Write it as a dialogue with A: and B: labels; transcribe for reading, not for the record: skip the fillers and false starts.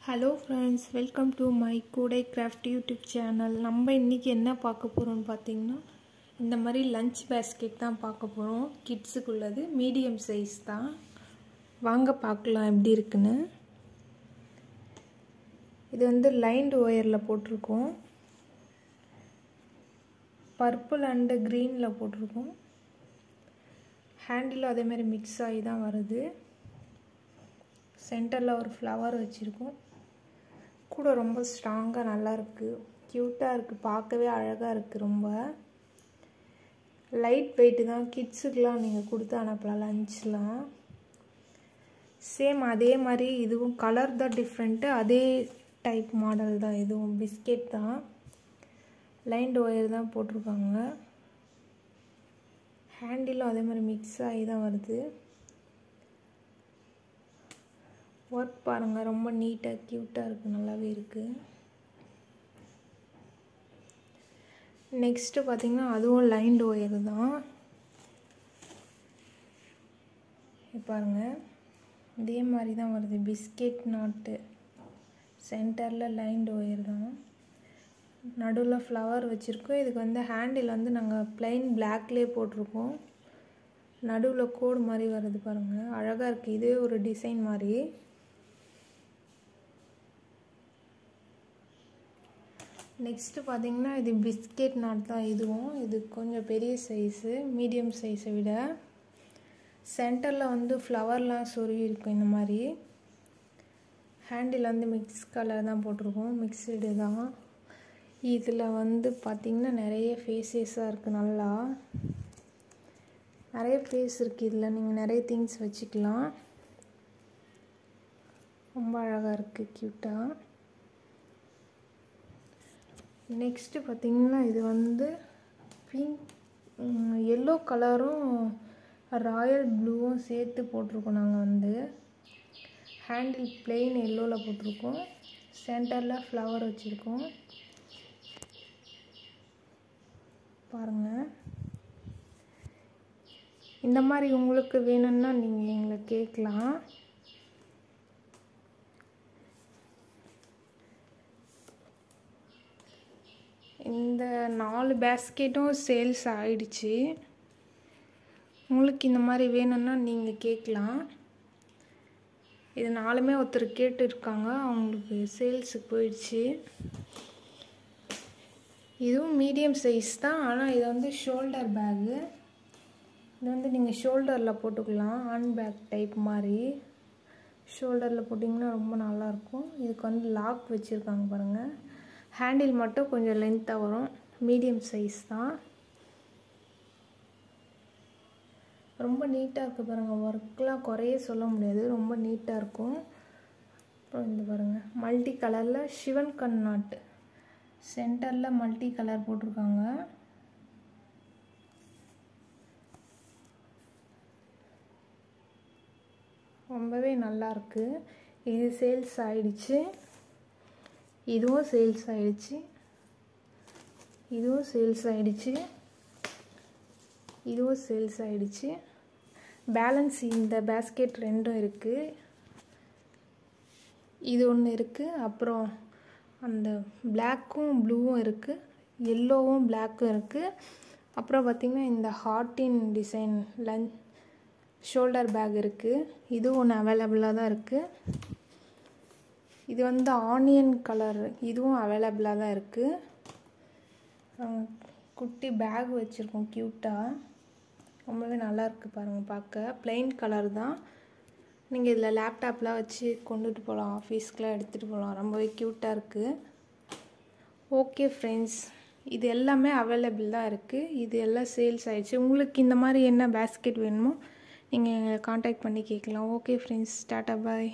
A: Hello friends, welcome to my Kodai Craft YouTube channel. நம்ம இன்னைக்கு என்ன பார்க்க போறோம்னு பாத்தீங்கன்னா இந்த மாதிரி லஞ்ச் பாஸ்கெட் தான் பார்க்க போறோம். கிட்ஸ்க்கு உள்ளது மீடியம் சைஸ் தான். வாங்க பார்க்கலாம் எப்படி இருக்குன்னு. இது வந்து லைன்ட் ஒயர்ல போட்டுருக்கோம். பர்பிள் அண்ட் கிரீன்ல போட்டுருக்கோம். ஹேண்டில் அதே மாதிரி மிக்ஸ் ஆகி தான் வருது. சென்டர்ல ஒரு ஃப்ளவர் வச்சிருக்கோம். கூட ரொம்ப ஸ்ட்ராங்கா நல்லா இருக்கு. கியூட்டா இருக்கு. பார்க்கவே அழகா இருக்கு ரொம்ப. லைட் வெயிட் தான். கிட்ஸ்க்குலாம் நீங்க கொடுத்து அனுப்பலாம் லஞ்ச்லாம். சேம் அதே மாதிரி இதுவும் கலர் தான் டிஃபரண்ட். அதே டைப் மாடல் தான் இதுவும் பிஸ்கெட் தான். லைன்ட் ஒயர் தான் போட்டுருக்காங்க. ஹேண்டிலும் அதே மாதிரி மிக்ஸ் ஆகி தான் வருது. ஒர்க் பாருங்க ரொம்ப நீட்டா கியூட்டா இருக்கு. நல்லாவே இருக்கு. நெக்ஸ்ட் பாத்தீங்கன்னா அதுவும் லைன்ட் ஒயர் தான். பாருங்க இதே மாதிரி தான் வருது. Biscuit not. சென்டர்ல லைன்ட் ஒயர் தான். நடுவுல ஃப்ளவர் வச்சிருக்கோம். இதுக்கு வந்து ஹேண்டில் வந்து நாங்க plain blackலயே போட்டுருக்கோம். நடுவுல கோடு மாதிரி வருது பாருங்க. அழகா இருக்கு. இதே ஒரு டிசைன் மாதிரி. நெக்ஸ்ட் பாத்தீங்கன்னா இது பிஸ்கெட் நாட் தான் இதுவும். இது கொஞ்சம் பெரிய சைஸ், மீடியம் சைஸை விட. சென்டர்ல வந்து ஃப்ளவர்லாம் சொருவி இருக்கும் இந்த மாதிரி. ஹேண்டில் வந்து மிக்ஸ் கலர் தான் போட்டுருக்கோம். மிக்ஸ்டு தான். இதுல வந்து பாத்தீங்கன்னா நிறைய ஃபேஸஸா இருக்கு. நல்லா நிறைய ஃபேஸ் இருக்கு. இதுல நீங்க நிறைய திங்ஸ் வச்சுக்கலாம். ரொம்ப அழகா இருக்கு. கியூட்டா. நெக்ஸ்ட் பாத்தீங்கன்னா இது வந்து பிங்க் yellow கலரும் ராயல் ப்ளூவும் சேர்த்து போட்டுருக்கோம். நாங்க வந்து ஹேண்டில் plain yellowல போட்டுருக்கோம். சென்டர்ல ஃப்ளவர் வச்சிருக்கோம். பாருங்க. இந்த மாதிரி உங்களுக்கு வேணும்னா நீங்க எங்களை கேட்கலாம். இந்த 4 பாஸ்கெட்டும் சேல்ஸ் ஆயிடுச்சு. உங்களுக்கு இந்த மாதிரி வேணும்னா நீங்க கேட்கலாம். இது 4மே ஒருத்தர் கேட்டு இருக்காங்க. அவங்களுக்கு சேல்ஸ்க்கு போயிடுச்சு. இதுவும் மீடியம் சைஸ் தான். ஆனா இது வந்து ஷோல்டர் பேக். இது வந்து நீங்க ஷோல்டர்ல போட்டுக்கலாம். ஹேண்ட் பேக் டைப் மாதிரி. ஷோல்டர்ல போட்டிங்கன்னா ரொம்ப நல்லா இருக்கும். இதுக்கு வந்து லாக் வச்சிருக்காங்க பாருங்க. ஹேண்டில் மட்டும் கொஞ்சம் லென்த்தா வரும். மீடியம் சைஸ் தான். ரொம்ப நீட்டா இருக்கு பாருங்க. வர்க்லாம் குறைய சொல்ல முடியாது. ரொம்ப நீட்டா இருக்கும். அப்புறம் இந்த பாருங்க மல்டி கலர்ல சிவன் கண் நாட். சென்டர்ல மல்டி கலர் போட்டுருக்காங்க. ரொம்பவே நல்லா இருக்கு. இது சேல்ஸ் ஆயிடுச்சு. இதுவும் சேல்ஸ் ஆயிடுச்சு. இதுவும் சேல்ஸ் ஆயிடுச்சு. இதுவும் சேல்ஸ் ஆயிடுச்சு. பேலன்ஸ் இந்த பாஸ்கெட் ரெண்டும் இருக்கு. இது ஒன்று இருக்கு. அப்புறம் அந்த பிளாக்கும் ப்ளூவும் இருக்கு. எல்லோவும் பிளாக்கும் இருக்கு. அப்புறம் பார்த்தீங்கன்னா இந்த ஹார்ட்டின் டிசைன் ஷோல்டர் பேக் இருக்கு. இது ஒன்று அவைலபிளாக தான் இருக்கு. இது வந்து ஆனியன் கலர். இதுவும் அவைலபிளாக தான் இருக்கு. குட்டி பேக் வச்சிருக்கோம் கியூட்டா. ரொம்பவே நல்லா இருக்கு பாருங்க பார்க்க. plain கலர் தான். நீங்க இதுல லேப்டாப்லாம் வச்சு கொண்டுட்டு போகலாம். ஆஃபீஸ்க்குலாம் எடுத்துட்டு போகலாம். ரொம்பவே கியூட்டா இருக்கு. ஓகே ஃப்ரெண்ட்ஸ், இது எல்லாமே அவைலபிள் தான் இருக்கு. இது எல்லாம் சேல்ஸ் ஆயிடுச்சு. உங்களுக்கு இந்த மாதிரி என்ன பாஸ்கெட் வேணுமோ நீங்க கான்டாக்ட் பண்ணி கேட்கலாம். ஓகே ஃப்ரெண்ட்ஸ், டாடா பாய்.